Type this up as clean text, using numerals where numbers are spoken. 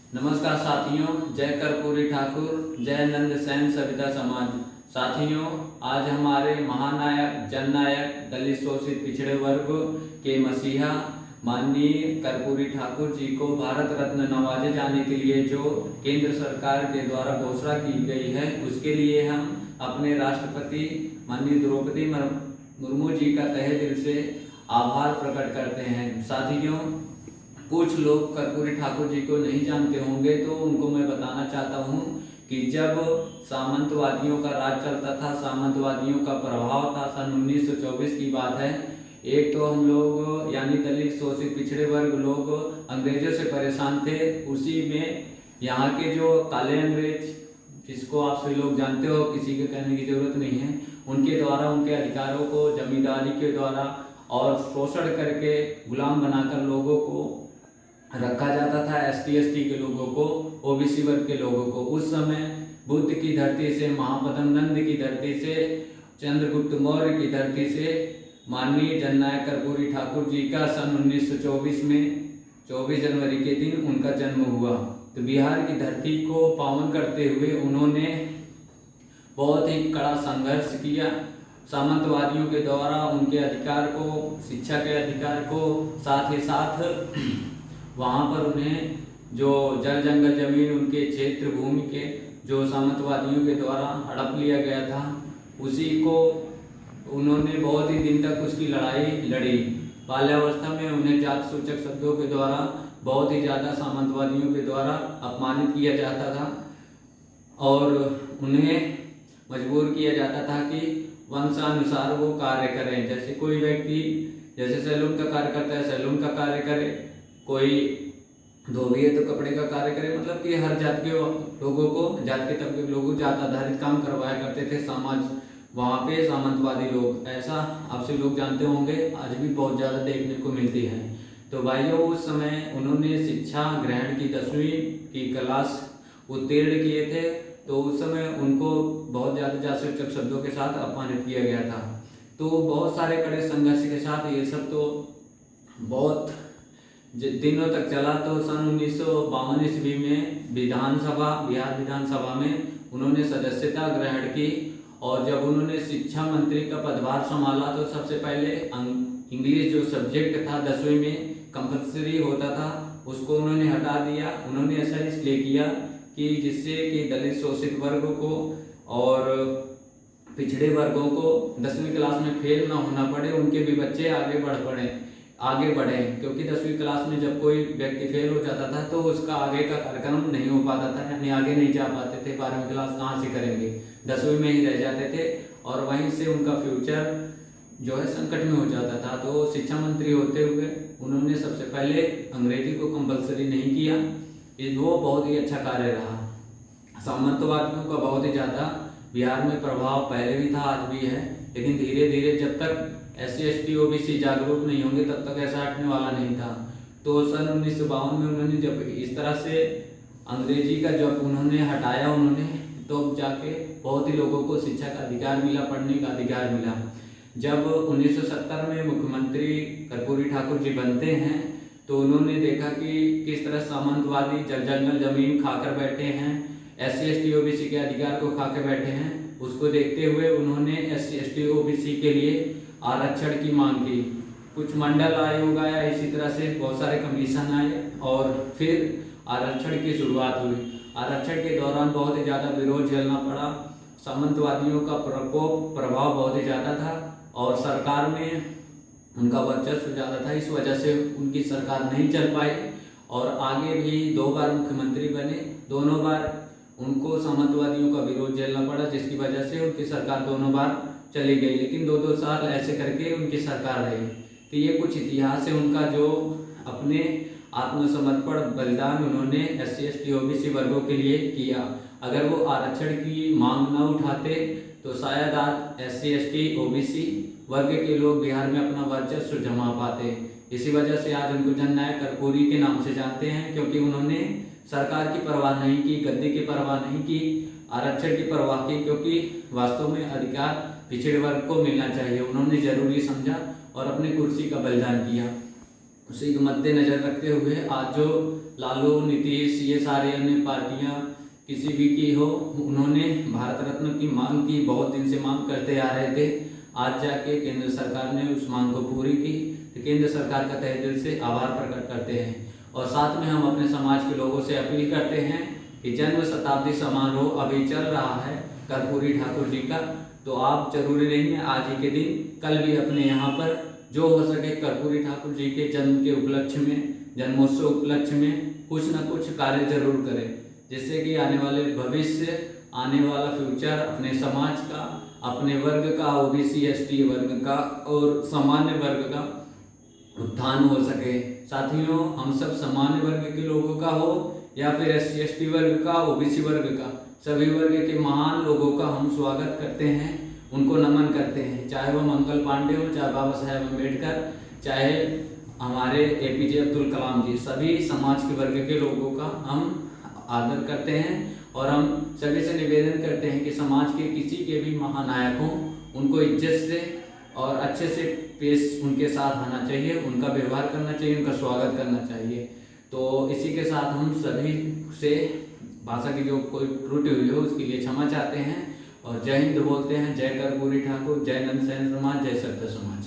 नमस्कार साथियों, जय कर्पूरी ठाकुर, जय नंद सैन सविता समाज। साथियों, आज हमारे महानायक जननायक दलित शोषित पिछड़े वर्ग के मसीहा माननीय कर्पूरी ठाकुर जी को भारत रत्न नवाजे जाने के लिए जो केंद्र सरकार के द्वारा घोषणा की गई है, उसके लिए हम अपने राष्ट्रपति माननीय द्रौपदी मुर्मू जी का तहे दिल से आभार प्रकट करते हैं। साथियों, कुछ लोग कर्पूरी ठाकुर जी को नहीं जानते होंगे, तो उनको मैं बताना चाहता हूँ कि जब सामंतवादियों का राज चलता था, सामंतवादियों का प्रभाव था, सन 1924 की बात है। एक तो हम लोग यानी दलित शोषित पिछड़े वर्ग लोग अंग्रेजों से परेशान थे। उसी में यहाँ के जो काले अंग्रेज, जिसको आप सभी लोग जानते हो, किसी के कहने की जरूरत नहीं है, उनके द्वारा उनके अधिकारों को जमींदारी के द्वारा और शोषण करके गुलाम बनाकर लोगों को रखा जाता था। ST के लोगों को, OBC वर्ग के लोगों को। उस समय बुद्ध की धरती से, महापदम नंद की धरती से, चंद्रगुप्त मौर्य की धरती से माननीय जननायक कर्पूरी ठाकुर जी का सन 1924 में 24 जनवरी के दिन उनका जन्म हुआ। तो बिहार की धरती को पावन करते हुए उन्होंने बहुत ही कड़ा संघर्ष किया। सामंतवादियों के द्वारा उनके अधिकार को, शिक्षा के अधिकार को, साथ ही साथ वहाँ पर उन्हें जो जल जंगल जमीन उनके क्षेत्र भूमि के जो सामंतवादियों के द्वारा हड़प लिया गया था, उसी को उन्होंने बहुत ही दिन तक उसकी लड़ाई लड़ी। बाल्यावस्था में उन्हें जात सूचक शब्दों के द्वारा बहुत ही ज़्यादा सामंतवादियों के द्वारा अपमानित किया जाता था और उन्हें मजबूर किया जाता था कि वंशानुसार वो कार्य करें। जैसे कोई व्यक्ति जैसे सैलून का कार्य करता है, सैलून का कार्य करे, कोई धोबी है तो कपड़े का कार्य करे। मतलब कि हर जात के लोगों को, जात के तबके के लोगों को जात आधारित काम करवाया करते थे समाज, वहाँ पे सामंतवादी लोग। ऐसा आप सभी लोग जानते होंगे, आज भी बहुत ज़्यादा देखने को मिलती है। तो भाइयों, उस समय उन्होंने शिक्षा ग्रहण की 10वीं की क्लास उत्तीर्ण किए थे। तो उस समय उनको बहुत ज़्यादा जासूचक शब्दों के साथ अपमानित किया गया था। तो बहुत सारे कड़े संघर्ष के साथ ये सब तो बहुत दिनों तक चला। तो सन 1952 ईस्वी में बिहार विधानसभा में उन्होंने सदस्यता ग्रहण की और जब उन्होंने शिक्षा मंत्री का पदभार संभाला तो सबसे पहले इंग्लिश जो सब्जेक्ट था 10वीं में कंपल्सरी होता था, उसको उन्होंने हटा दिया। उन्होंने ऐसा इसलिए किया कि जिससे कि दलित शोषित वर्गों को और पिछड़े वर्गों को 10वीं क्लास में फेल ना होना पड़े, उनके भी बच्चे आगे बढ़े। क्योंकि 10वीं क्लास में जब कोई व्यक्ति फेल हो जाता था तो उसका आगे का कार्यक्रम नहीं हो पाता था, यानी आगे नहीं जा पाते थे। 12वीं क्लास कहाँ से करेंगे, 10वीं में ही रह जाते थे और वहीं से उनका फ्यूचर जो है संकट में हो जाता था। तो शिक्षा मंत्री होते हुए उन्होंने सबसे पहले अंग्रेजी को कंपलसरी नहीं किया। वो बहुत ही अच्छा कार्य रहा। सामंतवादियों का बहुत ही ज़्यादा बिहार में प्रभाव पहले भी था, आज भी है, लेकिन धीरे धीरे जब तक SC OBC जागरूक नहीं होंगे तब तक ऐसा हटने वाला नहीं था। तो सन 1952 में उन्होंने जब इस तरह से अंग्रेजी का जब उन्होंने हटाया तो जाके बहुत ही लोगों को शिक्षा का अधिकार मिला, पढ़ने का अधिकार मिला। जब 1970 में मुख्यमंत्री कर्पूरी ठाकुर जी बनते हैं तो उन्होंने देखा कि किस तरह सामंतवादी जल जंगल जमीन खाकर बैठे हैं, SC OBC के अधिकार को खाकर बैठे हैं। उसको देखते हुए उन्होंने SC OBC के लिए आरक्षण की मांग की। कुछ मंडल आयोग आया, इसी तरह से बहुत सारे कमीशन आए और फिर आरक्षण की शुरुआत हुई। आरक्षण के दौरान बहुत ही ज़्यादा विरोध झेलना पड़ा। सामंतवादियों का प्रभाव बहुत ही ज़्यादा था और सरकार में उनका वर्चस्व ज़्यादा था। इस वजह से उनकी सरकार नहीं चल पाई और आगे भी 2 बार मुख्यमंत्री बने। दोनों बार उनको सामंतवादियों का विरोध झेलना पड़ा, जिसकी वजह से उनकी सरकार दोनों बार चली गई, लेकिन 2-2 साल ऐसे करके उनकी सरकार रही। तो ये कुछ इतिहास है उनका, जो अपने आत्मसमर्पण बलिदान उन्होंने SC OBC वर्गों के लिए किया। अगर वो आरक्षण की मांग न उठाते तो शायद आज SC OBC वर्ग के लोग बिहार में अपना वर्चस्व जमा पाते। इसी वजह से आज उनको जननायक कर्पूरी के नाम से जानते हैं, क्योंकि उन्होंने सरकार की परवाह नहीं की, गद्दी की परवाह नहीं की, आरक्षण की परवाह की, क्योंकि वास्तव में अधिकार पिछड़े वर्ग को मिलना चाहिए। उन्होंने जरूरी समझा और अपनी कुर्सी का बलिदान किया। उसी को मद्देनजर रखते हुए आज जो लालू, नीतीश, ये सारे अन्य पार्टियां किसी भी की हो, उन्होंने भारत रत्न की मांग की, बहुत दिन से मांग करते आ रहे थे। आज जाके केंद्र सरकार ने उस मांग को पूरी की, तो केंद्र सरकार का तहे दिल से आभार प्रकट करते हैं। और साथ में हम अपने समाज के लोगों से अपील करते हैं कि जन्म शताब्दी समारोह अभी चल रहा है कर्पूरी ठाकुर जी का, तो आप जरूरी नहीं है आज ही के दिन, कल भी अपने यहाँ पर जो हो सके कर्पूरी ठाकुर जी के जन्म के उपलक्ष्य में, जन्मोत्सव उपलक्ष्य में कुछ न कुछ कार्य जरूर करें, जिससे कि आने वाले भविष्य, आने वाला फ्यूचर अपने समाज का, अपने वर्ग का, ओबीसी एसटी वर्ग का और सामान्य वर्ग का उत्थान हो सके। साथियों, हम सब सामान्य वर्ग के लोगों का हो या फिर एससी एसटी वर्ग का, ओबीसी वर्ग का, सभी वर्ग के महान लोगों का हम स्वागत करते हैं, उनको नमन करते हैं। चाहे वो मंगल पांडे हो, चाहे बाबा साहेब अम्बेडकर, चाहे हमारे एपीजे अब्दुल कलाम जी, सभी समाज के वर्ग के लोगों का हम आदर करते हैं। और हम सभी से निवेदन करते हैं कि समाज के किसी के भी महानायक हों, उनको इज्जत से और अच्छे से पेश उनके साथ आना चाहिए, उनका व्यवहार करना चाहिए, उनका स्वागत करना चाहिए। तो इसी के साथ हम सभी से भाषा की जो कोई त्रुटि हुई हो उसके लिए क्षमा चाहते हैं और जय हिंद बोलते हैं। जय कर्पूरी ठाकुर, जय नंद सेन समाज, जय सत्य समाज।